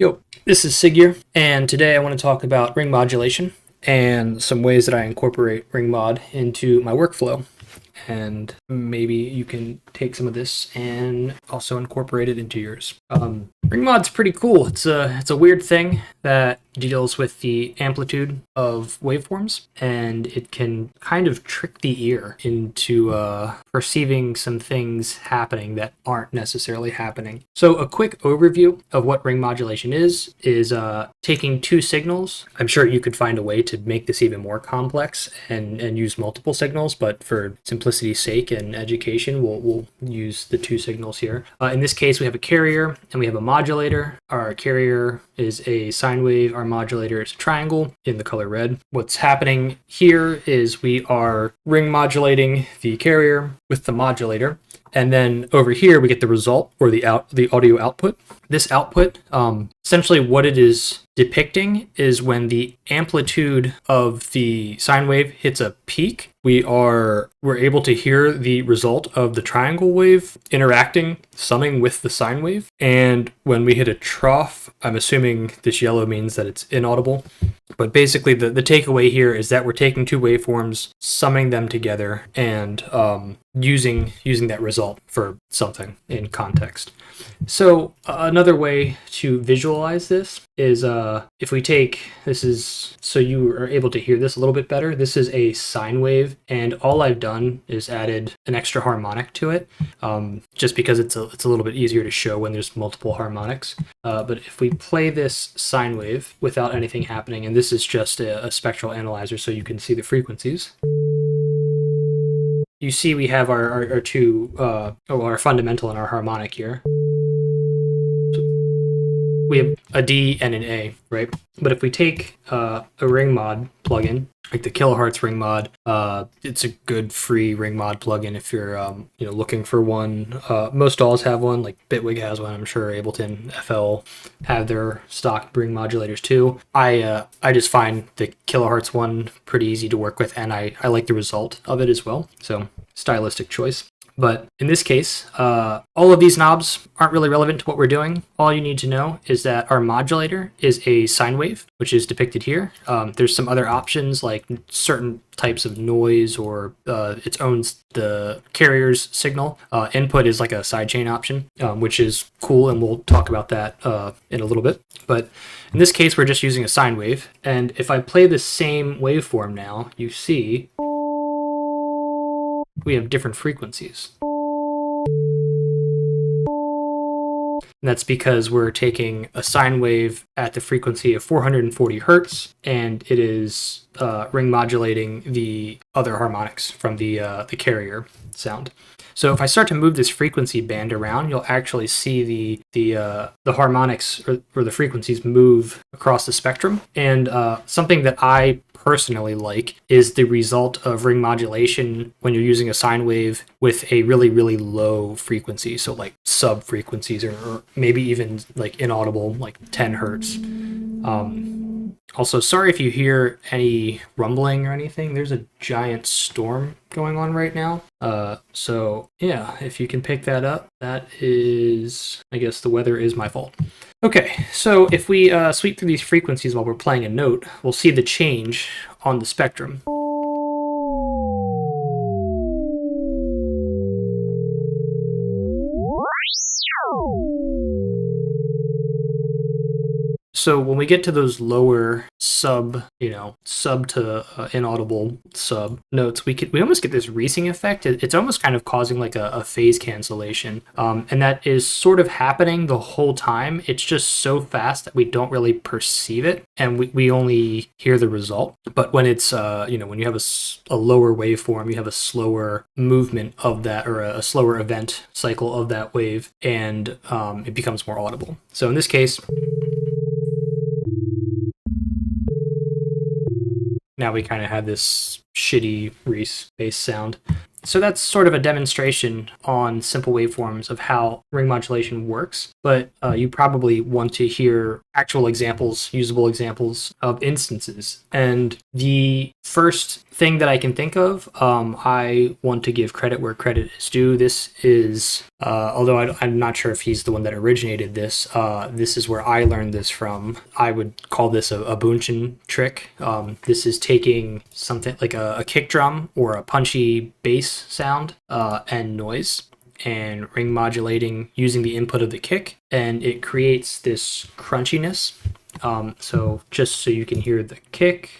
Yo, this is Sigjir, and today I want to talk about ring modulation and some ways that I incorporate ring mod into my workflow. And maybe you can take some of this and also incorporate it into yours. Ring mod's pretty cool. It's a weird thing that deals with the amplitude of waveforms, and it can kind of trick the ear into perceiving some things happening that aren't necessarily happening. So a quick overview of what ring modulation is taking two signals. I'm sure you could find a way to make this even more complex and use multiple signals, but for simplicity's sake and education, we'll use the two signals here. In this case, we have a carrier and we have a modulator. Our carrier is a sine wave. Our modulator is a triangle in the color red. What's happening here is we are ring modulating the carrier with the modulator. And then over here, we get the result, or the audio output. This output, essentially what it is depicting is when the amplitude of the sine wave hits a peak, we're able to hear the result of the triangle wave interacting, summing with the sine wave. And when we hit a trough, I'm assuming this yellow means that it's inaudible. But basically, the takeaway here is that we're taking two waveforms, summing them together, and using that result for something in context. So another way to visualize this is if we take, this is, so you are able to hear this a little bit better. This is a sine wave, and all I've done is added an extra harmonic to it, just because it's a little bit easier to show when there's multiple harmonics. But if we play this sine wave without anything happening, and this is just a spectral analyzer so you can see the frequencies, you see we have our two, our fundamental and our harmonic here. We have a D and an A, right? But if we take a ring mod plugin, like the kilohertz ring mod, it's a good free ring mod plugin if you're looking for one. Most DAWs have one, like Bitwig has one. I'm sure Ableton FL have their stock ring modulators too. I just find the kilohertz one pretty easy to work with, and I like the result of it as well. So stylistic choice. But in this case, all of these knobs aren't really relevant to what we're doing. All you need to know is that our modulator is a sine wave, which is depicted here. There's some other options like certain types of noise, or it owns the carrier's signal. Input is like a sidechain option, which is cool, and we'll talk about that in a little bit. But in this case, we're just using a sine wave. And if I play the same waveform now, you see we have different frequencies. And that's because we're taking a sine wave at the frequency of 440 hertz, and it is ring modulating the other harmonics from the carrier sound. So if I start to move this frequency band around, you'll actually see the harmonics or the frequencies move across the spectrum. And something that I personally like is the result of ring modulation when you're using a sine wave with a really, really low frequency. So like sub frequencies, or maybe even like inaudible, like 10 hertz. Also, sorry if you hear any rumbling or anything. There's a giant storm going on right now. So yeah, if you can pick that up, that is, I guess the weather is my fault. Okay, so if we sweep through these frequencies while we're playing a note, we'll see the change on the spectrum. So when we get to those lower sub to inaudible sub notes, we almost get this racing effect. It's almost kind of causing like a phase cancellation, and that is sort of happening the whole time. It's just so fast that we don't really perceive it, and we only hear the result. But when it's when you have a lower waveform, you have a slower movement of that, or a slower event cycle of that wave, and it becomes more audible. So in this case, now we kind of have this shitty Reese bass sound. so that's sort of a demonstration on simple waveforms of how ring modulation works, but you probably want to hear actual examples, usable examples of instances. And the first thing that I can think of, I want to give credit where credit is due. This is, although I'm not sure if he's the one that originated this, this is where I learned this from. I would call this a Bunchen trick. This is taking something like a kick drum or a punchy bass sound and noise and ring modulating using the input of the kick, and it creates this crunchiness. So just so you can hear the kick,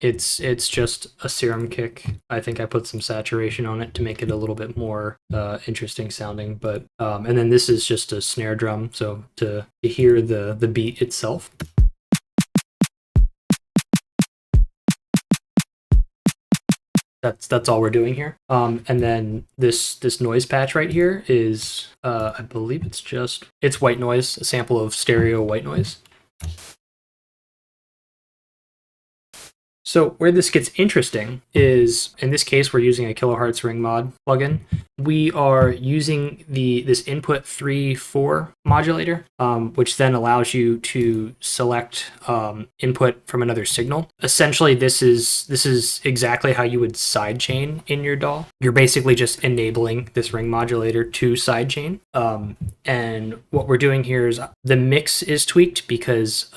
it's just a serum kick. I think I put some saturation on it to make it a little bit more interesting sounding. But and then this is just a snare drum, so to hear the beat itself. That's all we're doing here. And then this noise patch right here is I believe it's white noise, a sample of stereo white noise. So where this gets interesting is, in this case, we're using a kilohertz ring mod plugin. We are using this input 3/4 modulator, which then allows you to select input from another signal. Essentially, this is exactly how you would sidechain in your DAW. You're basically just enabling this ring modulator to sidechain. And what we're doing here is the mix is tweaked because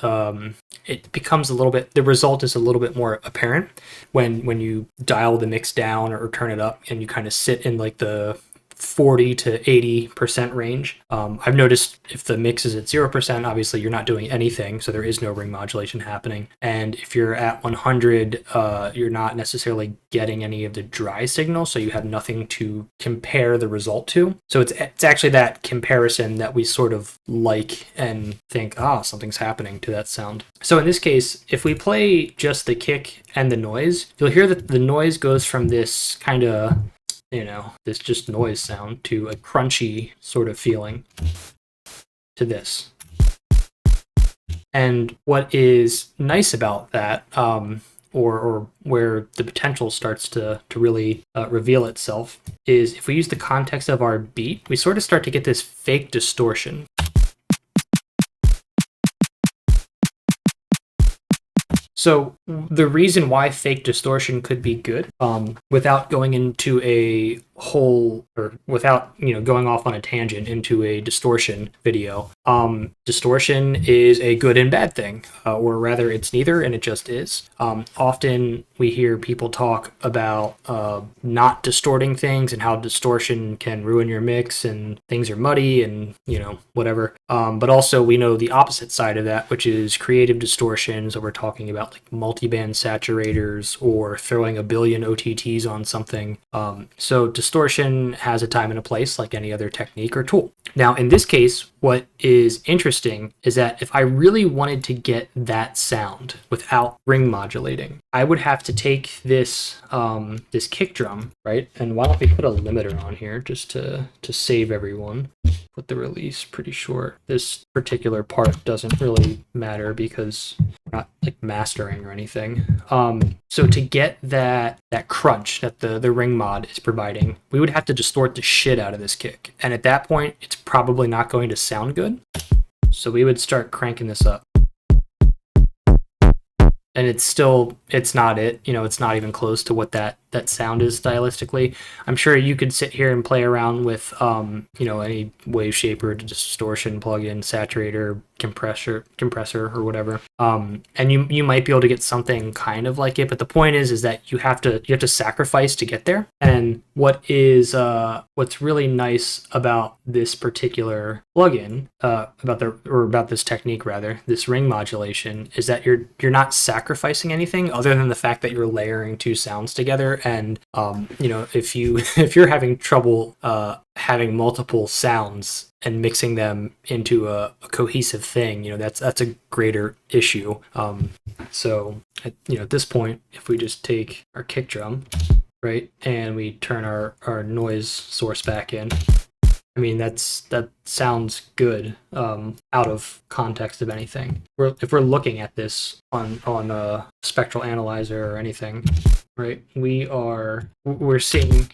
it becomes the result is a little bit more apparent when you dial the mix down or turn it up, and you kind of sit in like the 40 to 80% range. I've noticed if the mix is at 0%, obviously you're not doing anything, so there is no ring modulation happening. And if you're at 100, you're not necessarily getting any of the dry signal, so you have nothing to compare the result to. So it's actually that comparison that we sort of like and think, something's happening to that sound. So in this case, if we play just the kick and the noise, you'll hear that the noise goes from this kind of this just noise sound to a crunchy sort of feeling to this. And what is nice about that, or where the potential starts to really reveal itself, is if we use the context of our beat, we sort of start to get this fake distortion. So the reason why fake distortion could be good, without going into a whole, or without going off on a tangent into a distortion video, distortion is a good and bad thing, or rather it's neither, and it just is. Often we hear people talk about not distorting things and how distortion can ruin your mix and things are muddy and whatever. But also we know the opposite side of that, which is creative distortion. So we're talking about like multiband saturators or throwing a billion OTTs on something. So distortion has a time and a place like any other technique or tool. Now, in this case, what is interesting is that if I really wanted to get that sound without ring modulating, I would have to take this this kick drum, right? And why don't we put a limiter on here just to save everyone? Put the release pretty short. This particular part doesn't really matter because we're not like mastering or anything. So to get that crunch that the ring mod is providing, we would have to distort the shit out of this kick. And at that point, it's probably not going to sound good. So we would start cranking this up. And it's not it's not even close to what that sound is stylistically. I'm sure you could sit here and play around with any wave shaper, distortion plugin, saturator, compressor or whatever, and you might be able to get something kind of like it. But the point is that you have to sacrifice to get there. And what's really nice about this particular plugin, about this technique rather, this ring modulation, is that you're not sacrificing anything other than the fact that you're layering two sounds together. And if you're having trouble having multiple sounds and mixing them into a cohesive thing, that's a greater issue. So at this point, if we just take our kick drum, right, and we turn our noise source back in, I mean, that sounds good out of context of anything. If we're looking at this on a spectral analyzer or anything, right? We're seeing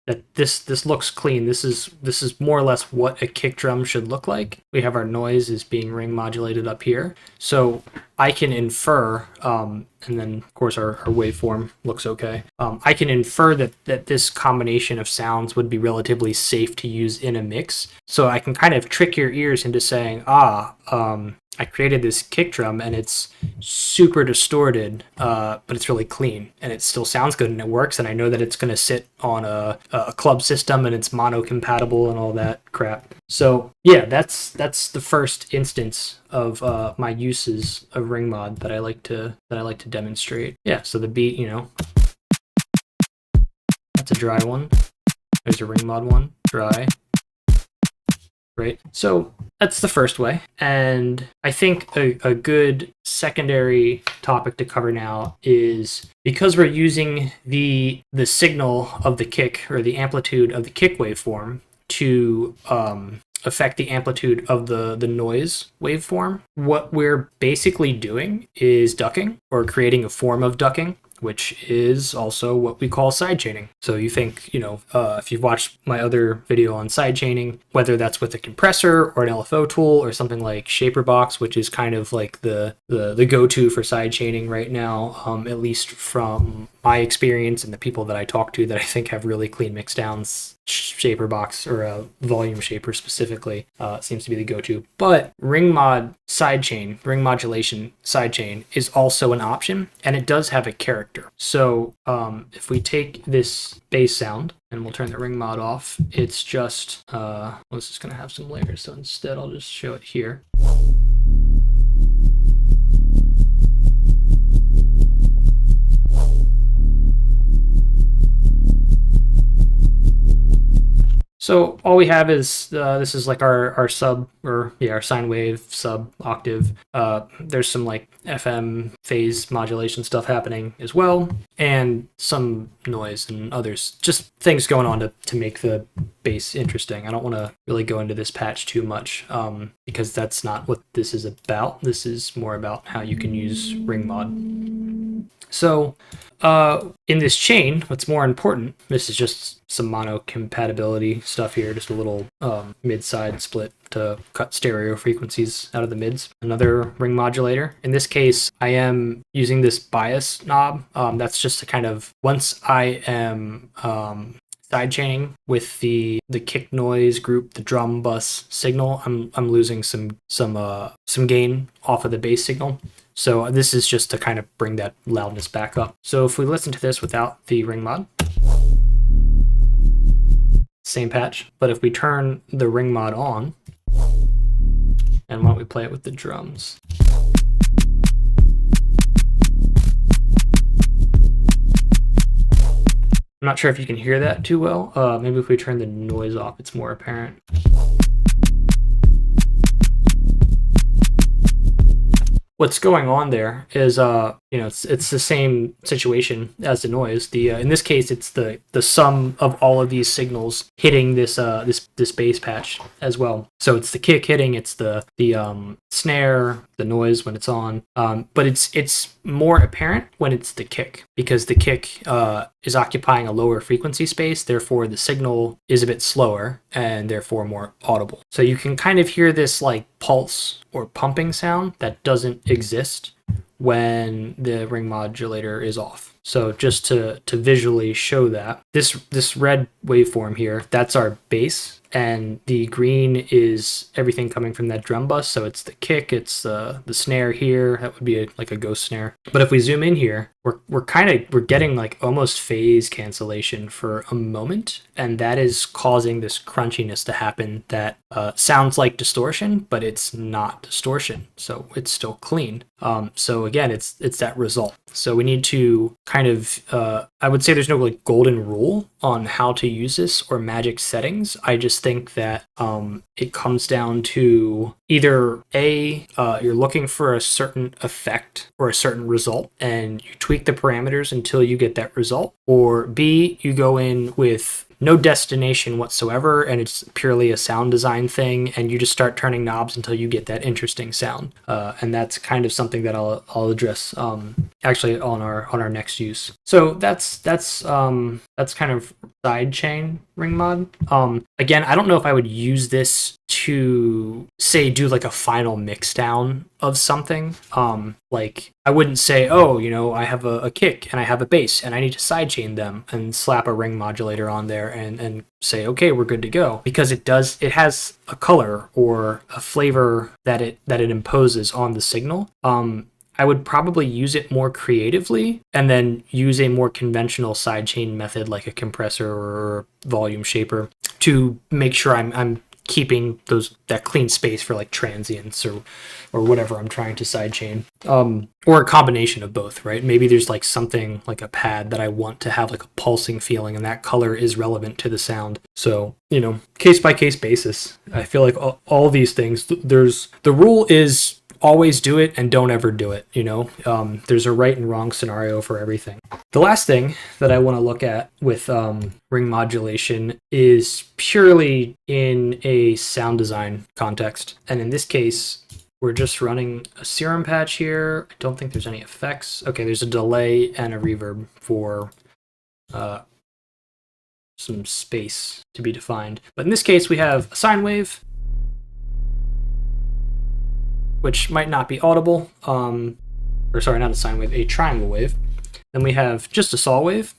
that this looks clean. This is more or less what a kick drum should look like. We have our noise is being ring modulated up here, so I can infer, and then of course our waveform looks okay. I can infer that this combination of sounds would be relatively safe to use in a mix. So I can kind of trick your ears into saying, I created this kick drum and it's super distorted, but it's really clean and it still sounds good and it works. And I know that it's going to sit on a club system and it's mono compatible and all that crap. So yeah, that's the first instance of my uses of ring mod that I like to demonstrate. Yeah, so the beat, that's a dry one. There's a ring mod one, dry. Right? So that's the first way. And I think a good secondary topic to cover now is, because we're using the signal of the kick, or the amplitude of the kick waveform, to affect the amplitude of the noise waveform, what we're basically doing is ducking, or creating a form of ducking, which is also what we call sidechaining. So you think, if you've watched my other video on sidechaining, whether that's with a compressor or an LFO tool or something like Shaperbox, which is kind of like the go-to for sidechaining right now, at least from my experience and the people that I talk to that I think have really clean mixdowns, Shaperbox, or a volume shaper specifically, seems to be the go-to. But ring modulation sidechain is also an option, and it does have a character. So if we take this bass sound and we'll turn the ring mod off, it's just this is going to have some layers, so instead I'll just show it here. So all we have is this is like our sub, or our sine wave sub octave. There's some like FM phase modulation stuff happening as well, and some noise and others, just things going on to make the bass interesting. I don't want to really go into this patch too much, because that's not what this is about. This is more about how you can use ring mod. So in this chain, what's more important, this is just some mono compatibility stuff here, just a little mid-side split to cut stereo frequencies out of the mids. Another ring modulator. In this case, I am using this bias knob. That's just to kind of, once I am sidechaining with the kick noise group, the drum bus signal, I'm losing some gain off of the bass signal. So this is just to kind of bring that loudness back up. So if we listen to this without the ring mod, same patch. But if we turn the ring mod on, and why don't we play it with the drums? I'm not sure if you can hear that too well. Maybe if we turn the noise off, it's more apparent. What's going on there is, it's the same situation as the noise. In this case, it's the sum of all of these signals hitting this bass patch as well. So it's the kick hitting, it's the snare, the noise when it's on, but it's more apparent when it's the kick, because the kick is occupying a lower frequency space. Therefore, the signal is a bit slower and therefore more audible. So you can kind of hear this like pulse or pumping sound that doesn't exist when the ring modulator is off. So just to visually show that, this red waveform here, that's our bass, and the green is everything coming from that drum bus. So it's the kick, it's the snare here. That would be like a ghost snare. But if we zoom in here, we're getting like almost phase cancellation for a moment, and that is causing this crunchiness to happen that sounds like distortion, but it's not distortion. So it's still clean. So again, it's that result. So we need to kind of, I would say there's no like golden rule on how to use this or magic settings. I just think that it comes down to either you're looking for a certain effect or a certain result, and you tweak the parameters until you get that result, or B, you go in with no destination whatsoever, and it's purely a sound design thing, and you just start turning knobs until you get that interesting sound. And that's kind of something that I'll address actually on our next use. So that's kind of sidechain ring mod. Again, I don't know if I would use this to say do like a final mix down of something. Like I wouldn't say, oh, I have a kick and I have a bass and I need to sidechain them and slap a ring modulator on there and say, okay, we're good to go, because it has a color or a flavor that it imposes on the signal. I would probably use it more creatively and then use a more conventional sidechain method like a compressor or volume shaper to make sure I'm keeping that clean space for like transients or whatever I'm trying to sidechain. Or a combination of both, right? Maybe there's like something like a pad that I want to have like a pulsing feeling and that color is relevant to the sound. So, case by case basis. I feel like all these things, the rule is always do it and don't ever do it. There's a right and wrong scenario for everything. The last thing that I want to look at with ring modulation is purely in a sound design context. And in this case, we're just running a serum patch here. I don't think there's any effects. Okay, there's a delay and a reverb for some space to be defined. But in this case, we have a sine wave, which might not be audible. Or sorry, not a sine wave, a triangle wave. Then we have just a saw wave.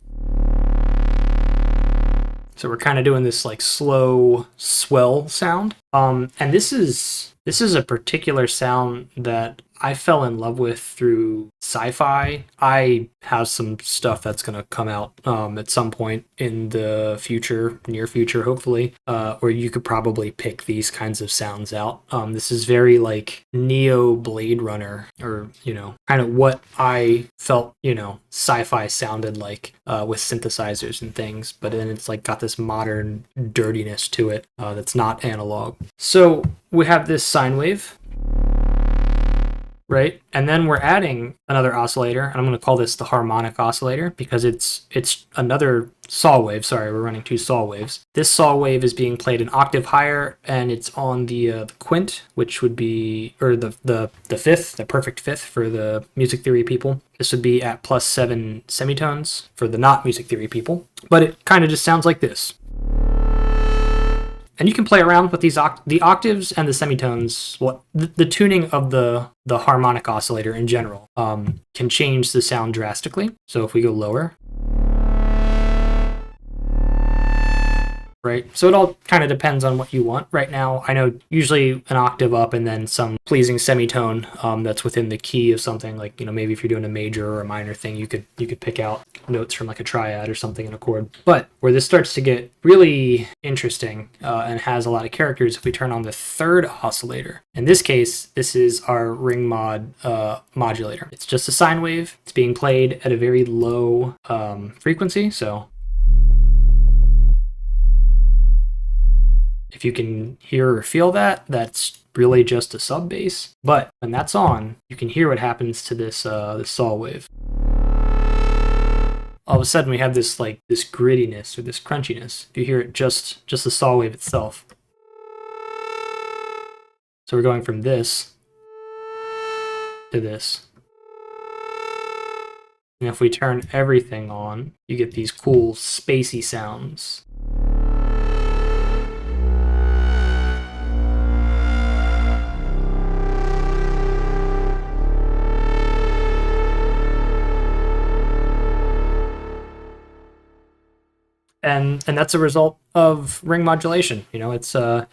So we're kind of doing this like slow swell sound. And this is a particular sound that I fell in love with through sci-fi. I have some stuff that's going to come out at some point in the future, near future, hopefully, where you could probably pick these kinds of sounds out. This is very like Neo Blade Runner, or, kind of what I felt, sci-fi sounded like with synthesizers and things. But then it's like got this modern dirtiness to it that's not analog. So we have this sine wave. Right, and then we're adding another oscillator, and I'm going to call this the harmonic oscillator because it's another saw wave. Sorry, we're running two saw waves. This saw wave is being played an octave higher, and it's on the quint, which would be, or the fifth, the perfect fifth for the music theory people. This would be at +7 semitones for the not music theory people, but it kind of just sounds like this. And you can play around with the octaves and the semitones. The tuning of the harmonic oscillator in general can change the sound drastically. So if we go lower, right? So it all kind of depends on what you want. Right now, I know usually an octave up and then some pleasing semitone that's within the key of something, like, maybe if you're doing a major or a minor thing, you could pick out notes from like a triad or something in a chord. But where this starts to get really interesting and has a lot of characters, if we turn on the third oscillator. In this case, this is our ring mod modulator. It's just a sine wave. It's being played at a very low frequency. So if you can hear or feel that, that's really just a sub bass. But when that's on, you can hear what happens to this saw wave. All of a sudden, we have this grittiness or this crunchiness. If you hear it just the saw wave itself. So we're going from this to this. And if we turn everything on, you get these cool spacey sounds. And that's a result of ring modulation. It's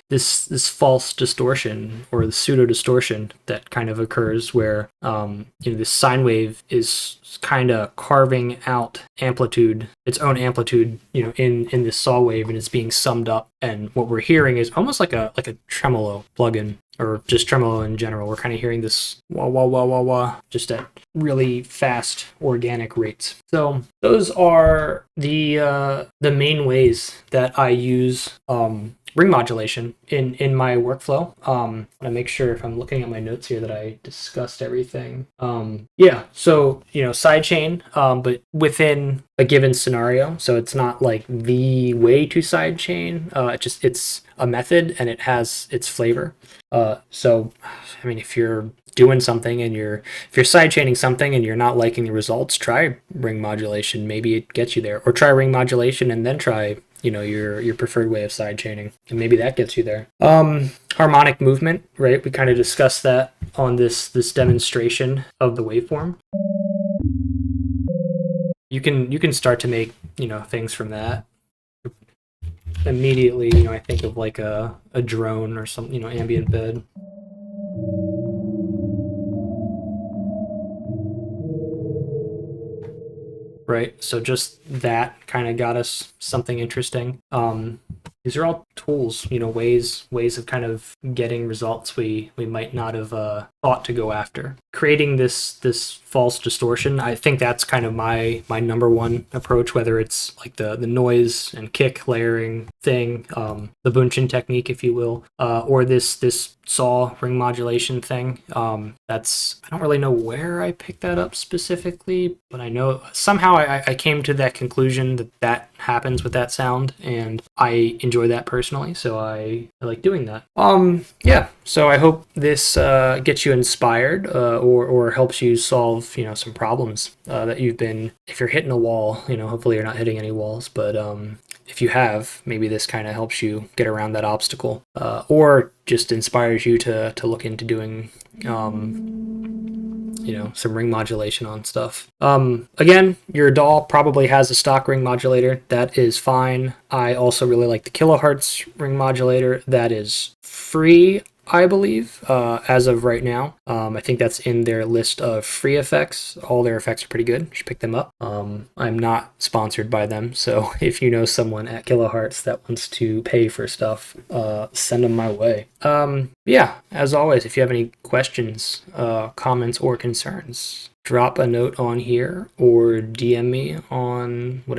this false distortion or the pseudo distortion that kind of occurs where this sine wave is kind of carving out amplitude, its own amplitude, in this saw wave, and it's being summed up. And what we're hearing is almost like a tremolo plugin, or just tremolo in general. We're kind of hearing this wah wah wah wah wah just at really fast organic rates. So those are the main ways that I use ring modulation in my workflow. I want to make sure, if I'm looking at my notes here, that I discussed everything. So sidechain, but within a given scenario. So it's not like the way to sidechain. It's a method and it has its flavor. So I mean, if you're doing something and if you're sidechaining something and you're not liking the results, try ring modulation. Maybe it gets you there. Or try ring modulation and then try, your preferred way of sidechaining, and maybe that gets you there. Harmonic movement, right? We kind of discussed that on this demonstration of the waveform. You can start to make, things from that. Immediately, I think of like a drone or some, ambient bed. Right? So just that kind of got us something interesting. These are all tools, ways of kind of getting results we might not have thought to go after. Creating this false distortion, I think that's kind of my number one approach, whether it's like the noise and kick layering thing, the Bunchen technique, if you will, or this saw ring modulation thing. I don't really know where I picked that up specifically, but I know somehow I came to that conclusion that happens with that sound, and I enjoy that personally, so I like doing that. Yeah, so I hope this gets you inspired, or helps you solve some problems that you've been, if you're hitting a wall, hopefully you're not hitting any walls, but if you have, maybe this kind of helps you get around that obstacle, or just inspires you to look into doing some ring modulation on stuff. Again, your DAW probably has a stock ring modulator. That is fine. I also really like the kilohertz ring modulator. That is free, I believe, as of right now. I think that's in their list of free effects. All their effects are pretty good. You should pick them up. I'm not sponsored by them, so if you know someone at Kilohertz that wants to pay for stuff, send them my way. Yeah, as always, if you have any questions, comments, or concerns, drop a note on here or DM me on whatever.